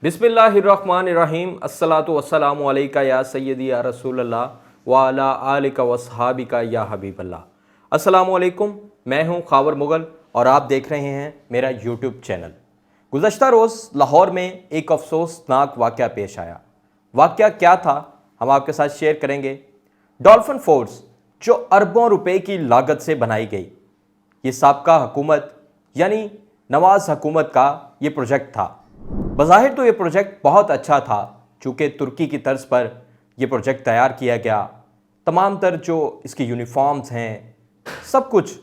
बिस्मिल्लाहिर्रहमानिर्रहीम अस्सलातु वस्सलामु अलैका या सय्यदी या रसूलल्लाह व अला आलिका वस्हाबिका या हबीबल्लाह। अस्सलामु अलैकुम, मैं हूं खावर मुगल और आप देख रहे हैं मेरा यूट्यूब चैनल। गुज़श्ता रोज़ लाहौर में एक अफसोसनाक वाक़या पेश आया। वाक़या क्या था हम आपके साथ शेयर करेंगे। डॉल्फिन फोर्स जो अरबों रुपए की लागत से बनाई गई, ये साबका हुकूमत यानी नवाज़ हुकूमत का ये प्रोजेक्ट था। बज़ाहिर तो ये प्रोजेक्ट बहुत अच्छा था, चूँकि तुर्की की तर्ज पर यह प्रोजेक्ट तैयार किया गया। तमाम तर जो इसकी यूनिफॉर्म्स हैं, सब कुछ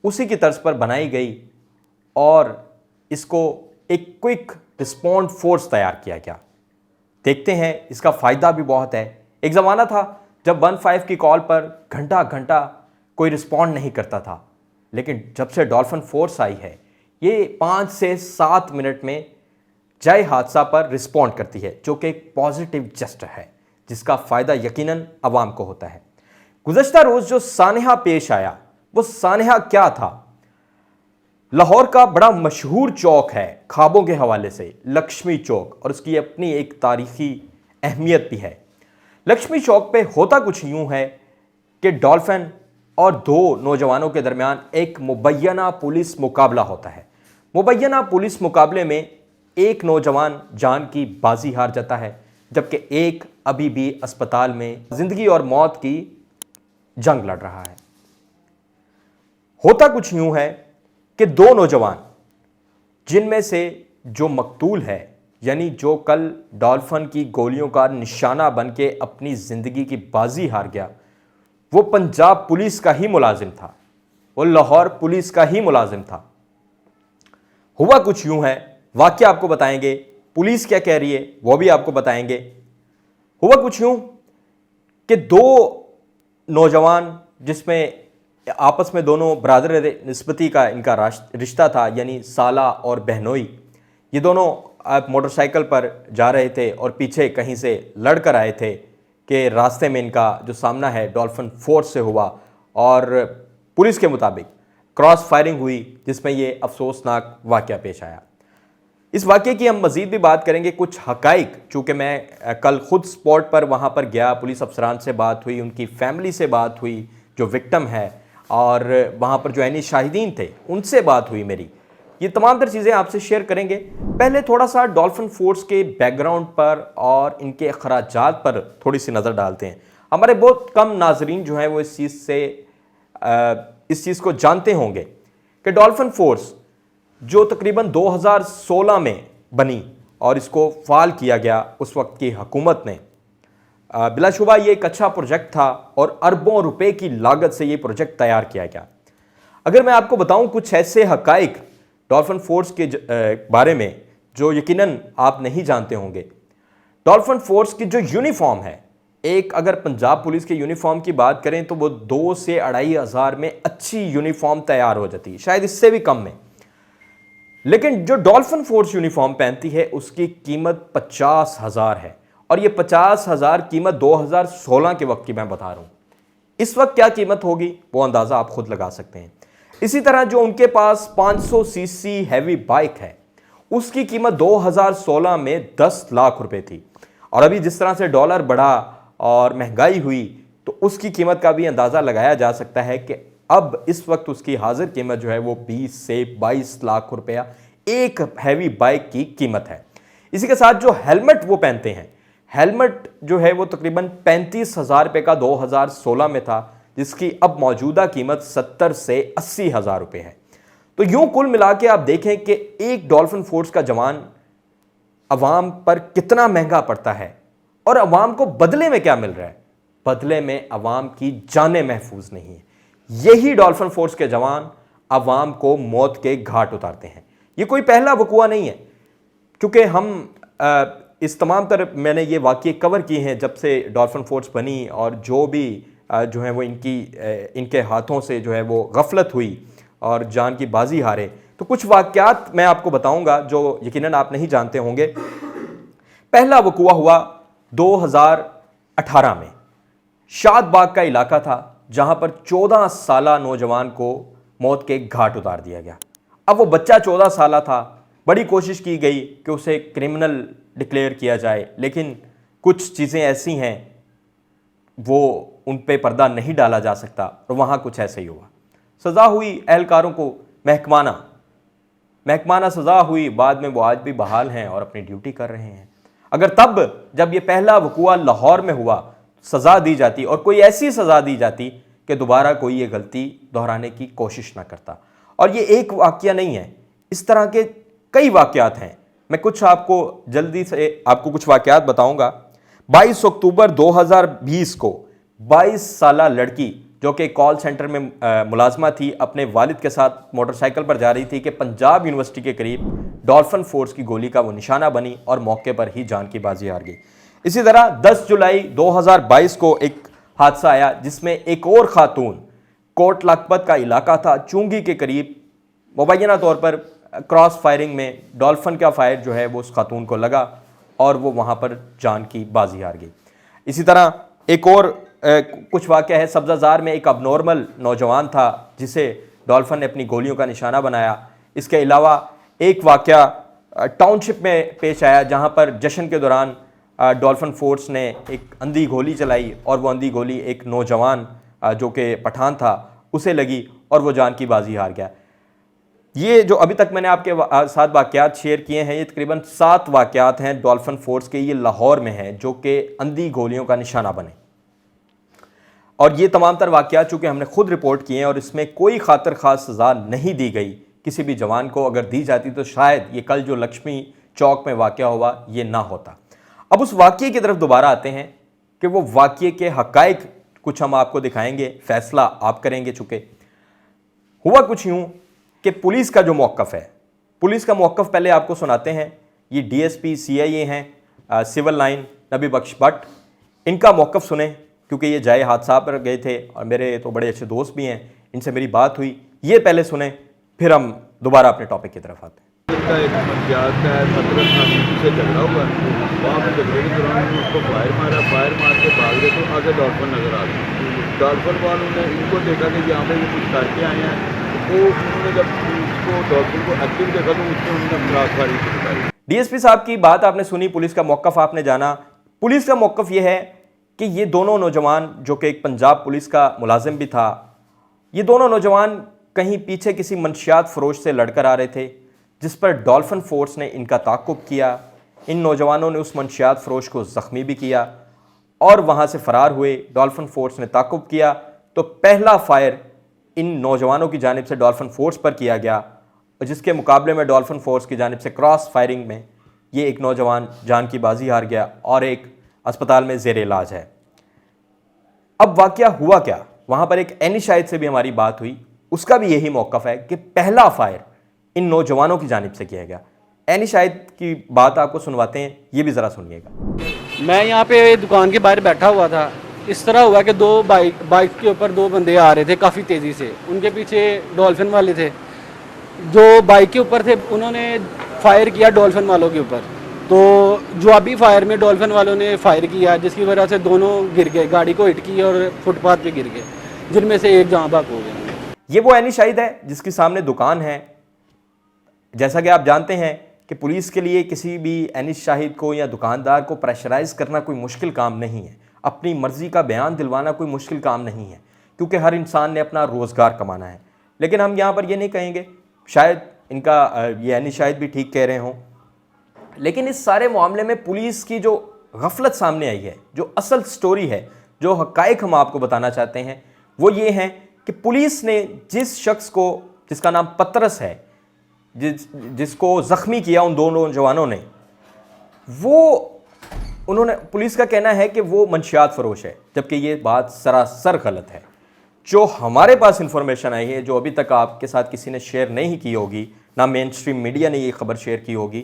उसी की तर्ज पर बनाई गई और इसको एक क्विक रिस्पॉन्ड फोर्स तैयार किया गया। देखते हैं इसका फ़ायदा भी बहुत है। एक ज़माना था जब 15 की कॉल पर घंटा घंटा कोई रिस्पॉन्ड नहीं करता था, लेकिन जब से डॉल्फिन फोर्स आई है, ये 5 से 7 मिनट में जय हादसा पर रिस्पॉन्ड करती है, जो कि एक पॉजिटिव जेस्चर है जिसका फ़ायदा यकीनन अवाम को होता है। गुज़श्ता रोज़ जो सानहा पेश आया, वो सानहा क्या था? लाहौर का बड़ा मशहूर चौक है ख्वाबों के हवाले से, लक्ष्मी चौक, और उसकी अपनी एक तारीखी अहमियत भी है। लक्ष्मी चौक पे होता कुछ यूँ है कि डॉल्फिन और दो नौजवानों के दरमियान एक मुबैना पुलिस मुकाबला होता है। मुबैना पुलिस मुकाबले में एक नौजवान जान की बाजी हार जाता है, जबकि एक अभी भी अस्पताल में जिंदगी और मौत की जंग लड़ रहा है। होता कुछ यूं है कि दो नौजवान, जिनमें से जो मकतूल है, यानी जो कल डॉल्फिन की गोलियों का निशाना बन के अपनी जिंदगी की बाजी हार गया, वो पंजाब पुलिस का ही मुलाजिम था, वो लाहौर पुलिस का ही मुलाजिम था। हुआ कुछ यूं है, वाक्य आपको बताएंगे, पुलिस क्या कह रही है वो भी आपको बताएंगे। हुआ कुछ यूं कि दो नौजवान, जिसमें आपस में दोनों बरादर निस्बती का इनका रिश्ता था, यानी साला और बहनोई, ये दोनों मोटरसाइकिल पर जा रहे थे और पीछे कहीं से लड़कर आए थे कि रास्ते में इनका जो सामना है डॉल्फिन फोर्स से हुआ और पुलिस के मुताबिक क्रॉस फायरिंग हुई, जिसमें ये अफसोसनाक वाक़या पेश आया। इस वाक़े की हम मज़ीद भी बात करेंगे, कुछ हक़ाइक़, चूँकि मैं कल ख़ुद स्पॉट पर वहाँ पर गया, पुलिस अफसरान से बात हुई, उनकी फैमिली से बात हुई जो विक्टिम है, और वहाँ पर जो ऐनी शाहिदीन थे उनसे बात हुई मेरी। ये तमाम तर चीज़ें आपसे शेयर करेंगे। पहले थोड़ा सा डॉल्फिन फोर्स के बैकग्राउंड पर और इनके अखराजात पर थोड़ी सी नज़र डालते हैं। हमारे बहुत कम नाजरीन जो हैं वो इस चीज़ को जानते होंगे कि डॉल्फिन फोर्स जो तकरीबन 2016 में बनी और इसको फ़ाल किया गया उस वक्त की हुकूमत ने, बिलाशुबा ये एक अच्छा प्रोजेक्ट था और अरबों रुपए की लागत से ये प्रोजेक्ट तैयार किया गया। अगर मैं आपको बताऊं कुछ ऐसे हक़ाइक़ डॉल्फिन फोर्स के बारे में जो यकीनन आप नहीं जानते होंगे। डॉल्फिन फोर्स की जो यूनिफॉर्म है, एक अगर पंजाब पुलिस के यूनिफॉर्म की बात करें तो वो 2 से 2,500 में अच्छी यूनिफॉर्म तैयार हो जाती है, शायद इससे भी कम में। लेकिन जो डॉल्फिन फोर्स यूनिफॉर्म पहनती है उसकी कीमत 50,000 है, और ये 50,000 कीमत 2016 के वक्त की मैं बता रहा हूँ। इस वक्त क्या कीमत होगी वो अंदाज़ा आप खुद लगा सकते हैं। इसी तरह जो उनके पास 500 सीसी हैवी बाइक है, उसकी कीमत 2016 में 10 लाख रुपए थी, और अभी जिस तरह से डॉलर बढ़ा और महंगाई हुई तो उसकी कीमत का भी अंदाज़ा लगाया जा सकता है कि अब इस वक्त उसकी हाजिर कीमत जो है वो 20 से 22 लाख रुपया एक हैवी बाइक की कीमत है। इसी के साथ जो हेलमेट वो पहनते हैं, हेलमेट जो है वो तकरीबन 35,000 रुपये का 2016 में था, जिसकी अब मौजूदा कीमत 70 से 80,000 रुपये है। तो यूं कुल मिला के आप देखें कि एक डॉल्फिन फोर्स का जवान अवाम पर कितना महंगा पड़ता है, और अवाम को बदले में क्या मिल रहा है? बदले में अवाम की जानें महफूज नहीं है। यही डॉल्फिन फोर्स के जवान अवाम को मौत के घाट उतारते हैं। ये कोई पहला वक़ुआ नहीं है, क्योंकि हम इस तमाम तरह मैंने ये वाक़ये कवर किए हैं जब से डॉल्फिन फोर्स बनी, और जो भी जो है वो इनके हाथों से जो है वो गफलत हुई और जान की बाजी हारे। तो कुछ वाक़यात मैं आपको बताऊंगा जो यकीनन आप नहीं जानते होंगे। पहला वक़ुआ हुआ 2018 में। शादबाग का इलाका था जहां पर 14 साला नौजवान को मौत के घाट उतार दिया गया। अब वो बच्चा 14 साला था, बड़ी कोशिश की गई कि उसे क्रिमिनल डिक्लेयर किया जाए, लेकिन कुछ चीज़ें ऐसी हैं वो उन पे पर्दा नहीं डाला जा सकता और वहाँ कुछ ऐसे ही हुआ। सज़ा हुई एहलकारों को महकमाना सज़ा हुई, बाद में वो आज भी बहाल हैं और अपनी ड्यूटी कर रहे हैं। अगर तब जब ये पहला वक़ुआ लाहौर में हुआ सज़ा दी जाती और कोई ऐसी सज़ा दी जाती कि दोबारा कोई ये गलती दोहराने की कोशिश ना करता। और ये एक वाक़या नहीं है, इस तरह के कई वाक़यात हैं। मैं कुछ आपको जल्दी से कुछ वाक़यात बताऊंगा। 22 अक्टूबर 2020 को 22 साला लड़की जो कि कॉल सेंटर में मुलाजमा थी, अपने वालिद के साथ मोटरसाइकिल पर जा रही थी कि पंजाब यूनिवर्सिटी के करीब डॉल्फिन फोर्स की गोली का वो निशाना बनी और मौके पर ही जान की बाजी हार गई। इसी तरह 10 जुलाई 2022 को एक हादसा आया जिसमें एक और खातून, कोट लखपत का इलाका था, चुंगी के करीब, मुबैना तौर पर क्रॉस फायरिंग में डॉल्फिन का फायर जो है वो उस खातून को लगा और वो वहाँ पर जान की बाजी हार गई। इसी तरह एक और कुछ वाक़या है। सब्ज़ाज़ार में एक अबनॉर्मल नौजवान था जिसे डॉल्फिन ने अपनी गोलियों का निशाना बनाया। इसके अलावा एक वाक़या टाउनशिप में पेश आया जहाँ पर जश्न के दौरान डॉल्फिन फोर्स ने एक अंधी गोली चलाई और वो अंधी गोली एक नौजवान जो कि पठान था उसे लगी और वो जान की बाजी हार गया। ये जो अभी तक मैंने आपके साथ वाक़यात शेयर किए हैं, ये तकरीबन 7 वाक़यात हैं डॉल्फिन फोर्स के, ये लाहौर में हैं, जो कि अंधी गोलियों का निशाना बने। और ये तमाम तर वाक़यात चूँकि हमने खुद रिपोर्ट किए हैं और इसमें कोई खातिर ख़ास सज़ा नहीं दी गई किसी भी जवान को। अगर दी जाती तो शायद ये कल जो लक्ष्मी चौक में वाक़या हुआ ये ना होता। अब उस वाक़ये की तरफ दोबारा आते हैं कि वो वाक़ये के हक़ाइक़ कुछ हम आपको दिखाएंगे, फ़ैसला आप करेंगे। चूँकि हुआ कुछ यूँ कि पुलिस का जो मौक़िफ़ है, पुलिस का मौक़िफ़ पहले आपको सुनाते हैं। ये DSP CIA हैं सिविल लाइन नबी बख्श भट्ट, इनका मौक़िफ़ सुने क्योंकि ये जाए हादसा पर गए थे और मेरे तो बड़े अच्छे दोस्त भी हैं, इनसे मेरी बात हुई। ये पहले सुने, फिर हम दोबारा अपने टॉपिक की तरफ आते हैं। का एक पंचायत का सत्रह नामी से झगड़ा हुआ, वहाँ पर झगड़े के दौरान उसको फायर मार के भाग गए तो आगे डॉल्फिन नज़र आ गई। डॉल्फिन वालों ने इनको देखा कि यहाँ पे ये कुछ करके आए हैं, तो उन्होंने जब उसको डॉल्फिन को एक्टिव देखा तो उसने उन्होंने क्रॉस फायरिंग शुरू करी। DSP साहब की बात आपने सुनी, पुलिस का मौक़िफ़ आपने जाना। पुलिस का मौक़िफ़ ये है कि ये दोनों नौजवान, जो कि एक पंजाब पुलिस का मुलाजिम भी था, ये दोनों नौजवान कहीं पीछे किसी मंशियात फ़रोश से लड़कर आ रहे थे, जिस पर डॉल्फिन फोर्स ने इनका ताक़ुब किया। इन नौजवानों ने उस मंशियात फ़रोश को ज़ख्मी भी किया और वहाँ से फ़रार हुए। डॉल्फिन फोर्स ने ताक़ुब किया तो पहला फ़ायर इन नौजवानों की जानिब से डॉल्फिन फोर्स पर किया गया, जिसके मुकाबले में डॉल्फिन फोर्स की जानिब से क्रॉस फायरिंग में ये एक नौजवान जान की बाजी हार गया और एक अस्पताल में ज़ेर इलाज है। अब वाक़या हुआ क्या, वहाँ पर एक एनी शाहिद से भी हमारी बात हुई, उसका भी यही मौक़िफ़ है कि पहला फ़ायर इन नौजवानों की जानिब से किया गया। एनी शाहिद की बात आपको सुनवाते हैं, ये भी ज़रा सुनिएगा। मैं यहाँ पे दुकान के बाहर बैठा हुआ था। इस तरह हुआ कि दो बाइक के ऊपर 2 बंदे आ रहे थे काफ़ी तेज़ी से, उनके पीछे डॉल्फिन वाले थे। जो बाइक के ऊपर थे उन्होंने फायर किया डॉल्फिन वालों के ऊपर, तो जवाबी फायर में डॉल्फिन वालों ने फायर किया, जिसकी वजह से दोनों गिर गए, गाड़ी को हिट की और फुटपाथ पे गिर गए, जिनमें से एक जहाँ भाग हो गया। ये वो एनी शाहिद है जिसके सामने दुकान है। जैसा कि आप जानते हैं कि पुलिस के लिए किसी भी एनी शाहिद को या दुकानदार को प्रेशराइज़ करना कोई मुश्किल काम नहीं है, अपनी मर्ज़ी का बयान दिलवाना कोई मुश्किल काम नहीं है, क्योंकि हर इंसान ने अपना रोज़गार कमाना है। लेकिन हम यहाँ पर ये नहीं कहेंगे, शायद इनका ये एनी शाहिद भी ठीक कह रहे हों, लेकिन इस सारे मामले में पुलिस की जो गफलत सामने आई है, जो असल स्टोरी है, जो हक़ाइक़ हम आपको बताना चाहते हैं, वो ये हैं कि पुलिस ने जिस शख्स को, जिसका नाम पतरस है, जिसको ज़ख्मी किया उन दोनों नौजवानों ने, उन्होंने, पुलिस का कहना है कि वो मंशियात फ़रोश है, जबकि ये बात सरासर गलत है। जो हमारे पास इंफॉर्मेशन आई है, जो अभी तक आपके साथ किसी ने शेयर नहीं की होगी, ना मेन स्ट्रीम मीडिया ने ये खबर शेयर की होगी,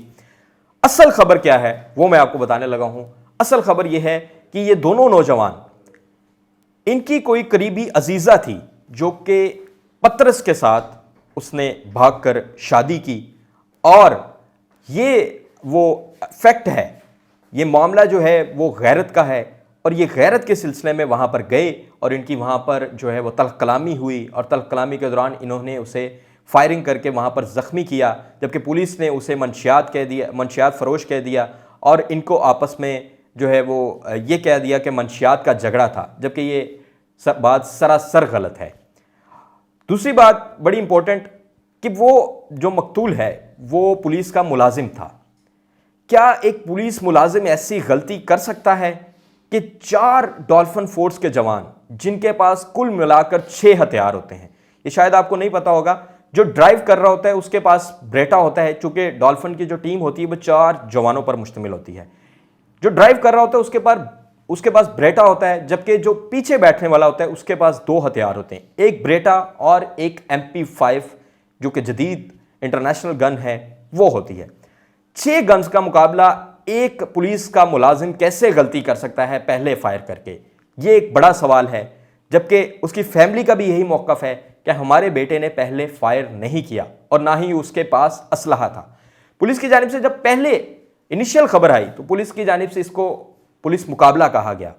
असल खबर क्या है वो मैं आपको बताने लगा हूं। असल खबर यह है कि ये दोनों नौजवान, इनकी कोई करीबी अजीज़ा थी जो कि पतरस के साथ उसने भागकर शादी की, और ये वो फैक्ट है, ये मामला जो है वो गैरत का है, और ये गैरत के सिलसिले में वहाँ पर गए और इनकी वहाँ पर जो है वो तल्ख कलामी हुई, और तल्ख कलामी के दौरान इन्होंने उसे फायरिंग करके वहाँ पर ज़ख्मी किया, जबकि पुलिस ने उसे मंशियात फ़रोश कह दिया और इनको आपस में जो है वो ये कह दिया कि मंशियात का झगड़ा था, जबकि ये बात सरासर गलत है। दूसरी बात बड़ी इंपॉर्टेंट कि वो जो मकतूल है वो पुलिस का मुलाजिम था। क्या एक पुलिस मुलाजिम ऐसी गलती कर सकता है कि 4 डॉल्फिन फोर्स के जवान जिनके पास कुल मिलाकर 6 हथियार होते हैं, ये शायद आपको नहीं पता होगा, जो ड्राइव कर रहा होता है उसके पास ब्रेटा होता है, चूंकि डॉल्फिन की जो टीम होती है वो 4 जवानों पर मुश्तमिल होती है। जो ड्राइव कर रहा होता है उसके पास ब्रेटा होता है, जबकि जो पीछे बैठने वाला होता है उसके पास 2 हथियार होते हैं, एक ब्रेटा और एक MP5 जो कि जदीद इंटरनेशनल गन है वो होती है। 6 गन्स का मुकाबला एक पुलिस का मुलाजिम कैसे गलती कर सकता है पहले फायर करके, ये एक बड़ा सवाल है, जबकि उसकी फैमिली का भी यही मौक़िफ़ है कि हमारे बेटे ने पहले फायर नहीं किया और ना ही उसके पास असलहा था। पुलिस की जानिब से जब पहले इनिशियल खबर आई तो पुलिस की जानिब से इसको पुलिस मुकाबला कहा गया,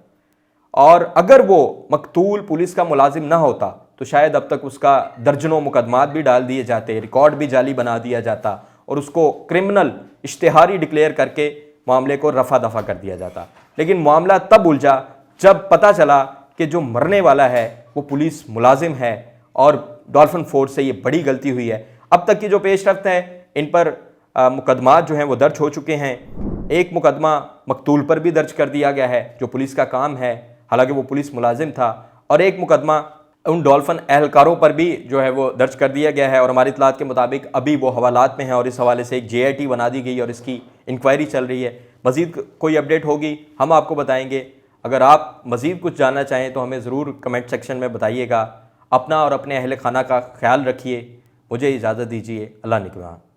और अगर वो मकतूल पुलिस का मुलाजिम ना होता तो शायद अब तक उसका दर्जनों मुकदमात भी डाल दिए जाते, रिकॉर्ड भी जाली बना दिया जाता और उसको क्रिमिनल इश्तिहारी डिक्लेयर करके मामले को रफा दफा कर दिया जाता। लेकिन मामला तब उलझा जब पता चला कि जो मरने वाला है वो पुलिस मुलाजिम है और डॉल्फिन फोर्स से ये बड़ी गलती हुई है। अब तक की जो पेशरफ्त है, इन पर मुकदमात जो हैं वो दर्ज हो चुके हैं। एक मुकदमा मकतूल पर भी दर्ज कर दिया गया है जो पुलिस का काम है, हालांकि वो पुलिस मुलाजिम था, और एक मुकदमा उन डॉल्फिन एहलकारों पर भी जो है वो दर्ज कर दिया गया है और हमारी इत्तलात के मुताबिक अभी वो हवालात में है और इस हवाले से एक JIT बना दी गई और इसकी इंक्वायरी चल रही है। मज़ीद कोई अपडेट होगी हम आपको बताएंगे। अगर आप मज़ीद कुछ जानना चाहें तो हमें ज़रूर कमेंट सेक्शन में बताइएगा। अपना और अपने अहल खाना का ख्याल रखिए। मुझे इजाज़त दीजिए। अल्लाह निगहबान।